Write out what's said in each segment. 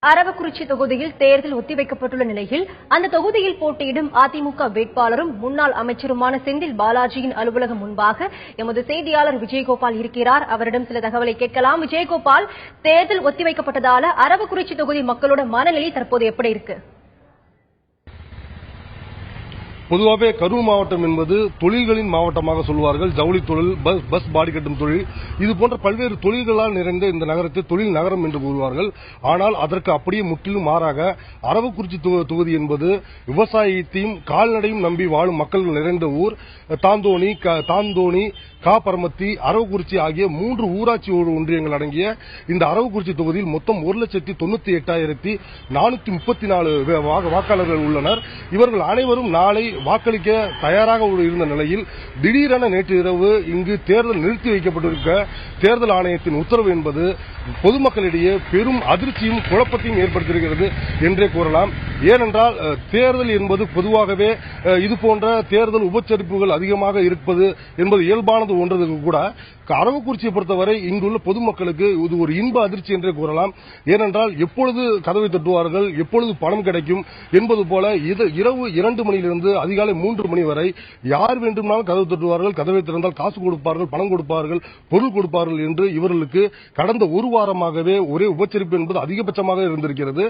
அரவக்குறிச்சி தொகுதியில் தேர்தல் ஒத்திவைக்கப்பட்டுள்ள நிலையில் அந்த தொகுதியில் போட்டியிடும் அதிமுக வேட்பாளரும் முன்னாள் அமைச்சருமான செந்தில் பாலாஜியின் அலுவலகம் முன்பாக எமது செய்தியாளர் விஜயகோபால் இருக்கிறார். அவரிடம் சில தகவலை கேட்கலாம். விஜயகோபால், தேர்தல் ஒத்திவைக்கப்பட்டதால அரவக்குறிச்சி தொகுதி மக்களோட மனநிலை தற்போது எப்படி இருக்கு? பொதுவாகவே கரூர் மாவட்டம் என்பது தொழில்களின் மாவட்டமாக சொல்வார்கள். ஜவுளி தொழில், பஸ் பாடி கட்டும் தொழில், இது போன்ற பல்வேறு தொழில்களால் நிறைந்த இந்த நகரத்தை தொழில் நகரம் என்று கூறுவார்கள். ஆனால் அதற்கு அப்படியே முற்றிலும் மாறாக அரவக்குறிச்சி தொகுதி என்பது விவசாயத்தையும் கால்நடையும் நம்பி வாழும் மக்கள் நிறைந்த ஊர். தாந்தோணி, காப்பரமத்தி, அரவக்குறிச்சி ஆகிய 3 ஊராட்சி ஒன்றியங்கள் அடங்கிய இந்த அரவக்குறிச்சி தொகுதியில் மொத்தம் 1,98,434 வாக்காளர்கள் உள்ளனர். இவர்கள் அனைவரும் நாளை வாக்களிக்க தயாராக இருந்த நிலையில் திடீரென நேற்று இரவு இங்கு தேர்தல் நிறுத்தி வைக்கப்பட்டிருக்க தேர்தல் ஆணையத்தின் உத்தரவு என்பது பொதுமக்களிடையே பெரும் அதிர்ச்சியும் குழப்பத்தையும் ஏற்படுத்தியிருக்கிறது என்றே கூறலாம். ஏனென்றால் தேர்தல் என்பது பொதுவாகவே இதுபோன்ற தேர்தல் உபச்சரிப்புகள் அதிகமாக இருப்பது என்பது இயல்பானது ஒன்றதுக்கு கூட அரவக்குறிச்சியை பொறுத்தவரை இங்குள்ள பொதுமக்களுக்கு இது ஒரு இன்ப அதிர்ச்சி என்றே கூறலாம். ஏனென்றால் எப்பொழுது கதவை தட்டுவார்கள், எப்பொழுது பணம் கிடைக்கும் என்பது போல இரவு 2 மணியிலிருந்து அதிகாலை 3 மணி வரை யார் வேண்டுமானாலும் கதவு தட்டுவார்கள். கதவை திறந்தால் காசு கொடுப்பார்கள், பணம் கொடுப்பார்கள், பொருள் கொடுப்பார்கள் என்று இவர்களுக்கு கடந்த ஒரு வாரமாகவே ஒரே உபச்சரிப்பு என்பது அதிகபட்சமாக இருந்திருக்கிறது.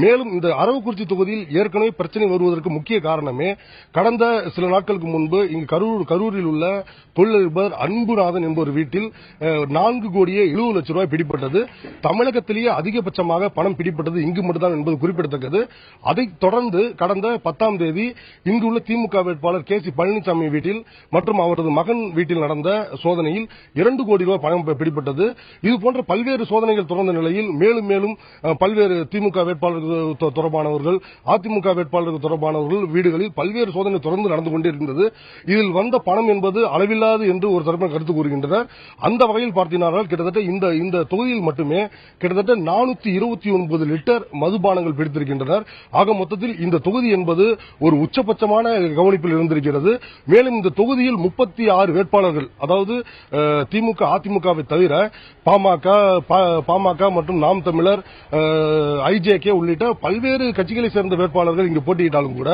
மேலும் இந்த அரவக்குறிச்சி தொகுதியில் ஏற்கனவே பிரச்சனை வருவதற்கு முக்கிய காரணமே கடந்த சில நாட்களுக்கு முன்பு இங்கு கரூரில் உள்ள தொழிலதிபர் அன்புநாதன் என்பவர் வீட்டில் 4,70 லட்சம் ரூபாய் பிடிப்பட்டது. தமிழகத்திலேயே அதிகபட்சமாக பணம் பிடிப்பட்டது இங்கு மட்டும்தான் என்பது குறிப்பிடத்தக்கது. அதைத் தொடர்ந்து கடந்த 10ஆம் தேதி இங்குள்ள திமுக வேட்பாளர் கே.சி. பழனிசாமி வீட்டில் மற்றும் அவரது மகன் வீட்டில் நடந்த சோதனையில் 2 கோடி ரூபாய் பணம் பிடிப்பட்டது. இதுபோன்ற பல்வேறு சோதனைகள் தொடர்ந்த நிலையில் மேலும் பல்வேறு திமுக வேட்பாளர்கள் தொடர்பானவர்கள், அதிமுக வேட்பாளர்கள் தொடர்பானவர்கள் வீடுகளில் பல்வேறு சோதனை தொடர்ந்து நடந்து கொண்டே இருந்தது. இதில் வந்த பணம் என்பது அளவில்லாது என்று ஒரு தரப்பினர் கருத்து கூறுகின்றனர். அந்த வகையில் பார்த்தீர்கள் கிட்டத்தட்ட இந்த தொகுதியில் மட்டுமே கிட்டத்தட்ட 429 லிட்டர் மதுபானங்கள் பிடித்திருக்கின்றனர். ஆக மொத்தத்தில் இந்த தொகுதி என்பது ஒரு உச்சபட்சமான கவனிப்பில் இருந்திருக்கிறது. மேலும் இந்த தொகுதியில் 36 வேட்பாளர்கள், அதாவது திமுக அதிமுகவை தவிர பாமக மற்றும் நாம் தமிழர், ஐஜேகே உள்ளிட்ட பல்வேறு கட்சிகளை சேர்ந்த வேட்பாளர்கள் இங்கு போட்டியிட்டாலும் கூட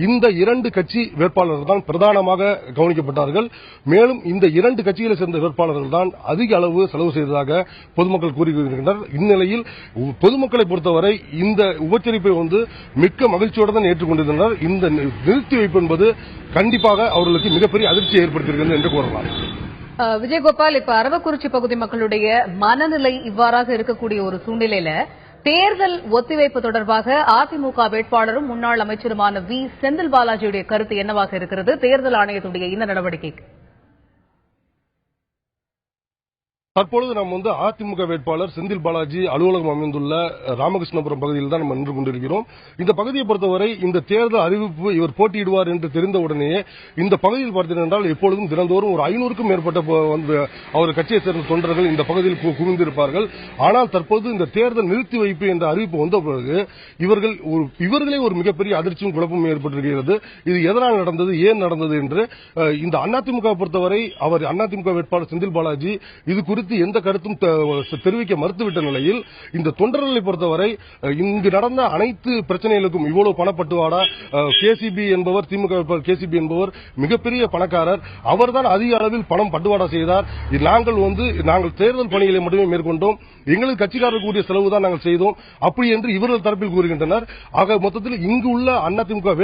இந்த 2 கட்சி வேட்பாளர்கள் தான் பிரதானமாக கவனிக்கப்பட்டார்கள். மேலும் இந்த 2 கட்சிகளை சேர்ந்த வேட்பாளர்கள் தான் அதிக அளவு செலவு செய்ததாக பொதுமக்கள் கூறுகின்றனர். இந்நிலையில் பொதுமக்களை பொறுத்தவரை இந்த உபச்சரிப்பை மிக்க மகிழ்ச்சியோடு தான் ஏற்றுக்கொண்டிருந்தனர். இந்த நிறுத்தி வைப்பு என்பது கண்டிப்பாக அவர்களுக்கு மிகப்பெரிய அதிர்ச்சியை ஏற்படுத்தியிருக்கிறது என்று கூறலாம். விஜயகோபால், இப்ப அரவக்குறிச்சி பகுதி மக்களுடைய மனநிலை இவ்வாறாக இருக்கக்கூடிய ஒரு சூழ்நிலையில தேர்தல் ஒத்திவைப்பு தொடர்பாக அதிமுக வேட்பாளரும் முன்னாள் அமைச்சருமான செந்தில் பாலாஜியுடைய கருத்து என்னவாக இருக்கிறது? தேர்தல் ஆணையத்துடைய இந்த நடவடிக்கைக்கு தற்பொழுது நாம் அதிமுக வேட்பாளர் செந்தில் பாலாஜி அலுவலகம் அமைந்துள்ள ராமகிருஷ்ணபுரம் பகுதியில் தான் நம்ம நின்று கொண்டிருக்கிறோம். இந்த பகுதியை பொறுத்தவரை இந்த தேர்தல் அறிவிப்பு இவர் போட்டியிடுவார் என்று தெரிந்தவுடனேயே இந்த பகுதியில் பார்த்தீர்கள் எப்பொழுதும் தினந்தோறும் ஒரு 500க்கும் மேற்பட்ட அவர் கட்சியை சேர்ந்த தொண்டர்கள் இந்த பகுதியில் குவிந்திருப்பார்கள். ஆனால் தற்போது இந்த தேர்தல் நிறுத்தி வைப்பு என்ற அறிவிப்பு வந்த பிறகு இவர்களே ஒரு மிகப்பெரிய அதிர்ச்சியும் குழப்பமும் ஏற்பட்டிருக்கிறது. இது எதனால் நடந்தது, ஏன் நடந்தது என்று இந்த அதிமுக பொறுத்தவரை அவர் அதிமுக வேட்பாளர் செந்தில் பாலாஜி இது குறித்து எந்த கருத்தும் தெரிவிக்க மறுத்துவிட்ட நிலையில் இந்த தொண்டர்களை பொறுத்தவரை இங்கு நடந்த அனைத்து பிரச்சனைகளுக்கும் இவ்வளவு பணப்பட்டுவாடா, கேசிபி என்பவர், திமுக கேசிபி என்பவர் மிகப்பெரிய பணக்காரர், அவர்தான் அதிக அளவில் பணம் பட்டுவாடா செய்தார். நாங்கள் தேர்தல் பணிகளை மட்டுமே மேற்கொண்டோம், எங்களுக்கு கட்சிக்காரர்கள் கூடிய செலவு தான் நாங்கள் செய்தோம் அப்படி என்று இவர்கள் தரப்பில் கூறுகின்றனர். ஆக மொத்தத்தில் இங்கு உள்ள அதிமுக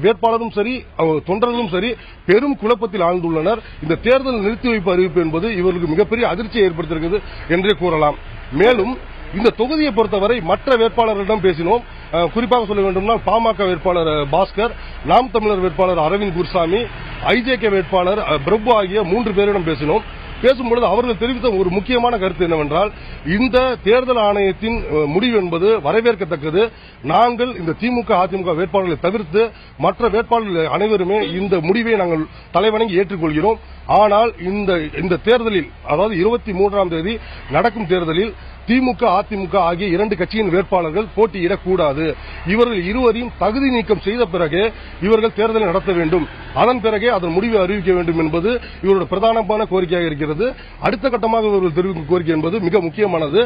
வேட்பாளரும் சரி தொண்டர்களும் சரி பெரும் குழப்பத்தில் ஆழ்ந்துள்ளனர். இந்த தேர்தல் நிறுத்தி வைப்பு அறிவிப்பு என்பது இவர்களுக்கு மிகப்பெரிய அதிர்ச்சியை ஏற்படுத்தியிருக்கிறது என்றே கூறலாம். மேலும் இந்த தொகுதியை பொறுத்தவரை மற்ற வேட்பாளர்களிடம் பேசினோம். குறிப்பாக சொல்ல வேண்டும்னா பாமக வேட்பாளர் பாஸ்கர், நாம் தமிழர் வேட்பாளர் அரவிந்த் குருசாமி, ஐஜேகே வேட்பாளர் பிரபு ஆகிய 3 பேரிடம் பேசினோம். பேசும்பொழுது அவர்கள் தெரிவித்த ஒரு முக்கியமான கருத்து என்னவென்றால், இந்த தேர்தல் ஆணையத்தின் முடிவு என்பது வரவேற்கத்தக்கது. நாங்கள் இந்த திமுக அதிமுக வேட்பாளர்களை தவிர்த்து மற்ற வேட்பாளர்கள் அனைவருமே இந்த முடிவை நாங்கள் தலைவணங்கி ஏற்றுக்கொள்கிறோம். ஆனால் இந்த தேர்தலில், அதாவது 23ஆம் தேதி நடக்கும் தேர்தலில் திமுக அதிமுக ஆகிய இரண்டு கட்சியின் வேட்பாளர்கள் போட்டியிடக்கூடாது. இவர்கள் இருவரையும் தகுதி நீக்கம் செய்த பிறகு இவர்கள் தேர்தலை நடத்த வேண்டும். அதன் பிறகே அதன் முடிவை அறிவிக்க வேண்டும் என்பது இவருடைய பிரதானமான கோரிக்கையாக இருக்கிறது. அடுத்த கட்டமாக இவர்கள் தெரிவிக்கும் கோரிக்கை என்பது மிக முக்கியமானது.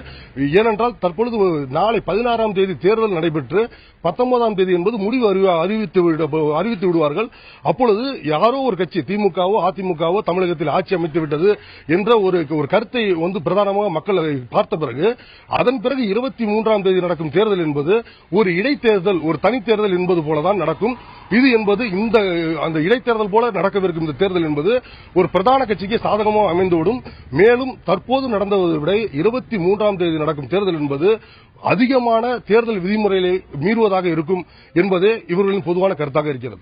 ஏனென்றால் தற்பொழுது நாளை 16ஆம் தேதி தேர்தல் நடைபெற்று 19ஆம் தேதி என்பது முடிவு அறிவித்து விடுவார்கள். அப்பொழுது யாரோ ஒரு கட்சி திமுகவோ அதிமுகவோ தமிழகத்தில் ஆட்சி அமைத்து விட்டது என்ற ஒரு கருத்தை பிரதானமாக மக்கள் பார்த்த பிறகு அதன் பிறகு 23ஆம் தேதி நடக்கும் தேர்தல் என்பது ஒரு இடைத்தேர்தல், ஒரு தனித்தேர்தல் என்பது போலதான் நடக்கும். இது என்பது அந்த இடைத்தேர்தல் போல நடக்கவிருக்கும் இந்த தேர்தல் என்பது ஒரு பிரதான கட்சிக்கு சாதகமாக அமைந்துவிடும். மேலும் தற்போது நடந்ததை விட 23ஆம் தேதி நடக்கும் தேர்தல் என்பது அதிகமான தேர்தல் விதிமுறைகளை மீறுவதாக இருக்கும் என்பதே இவர்களின் பொதுவான கருத்தாக இருக்கிறது.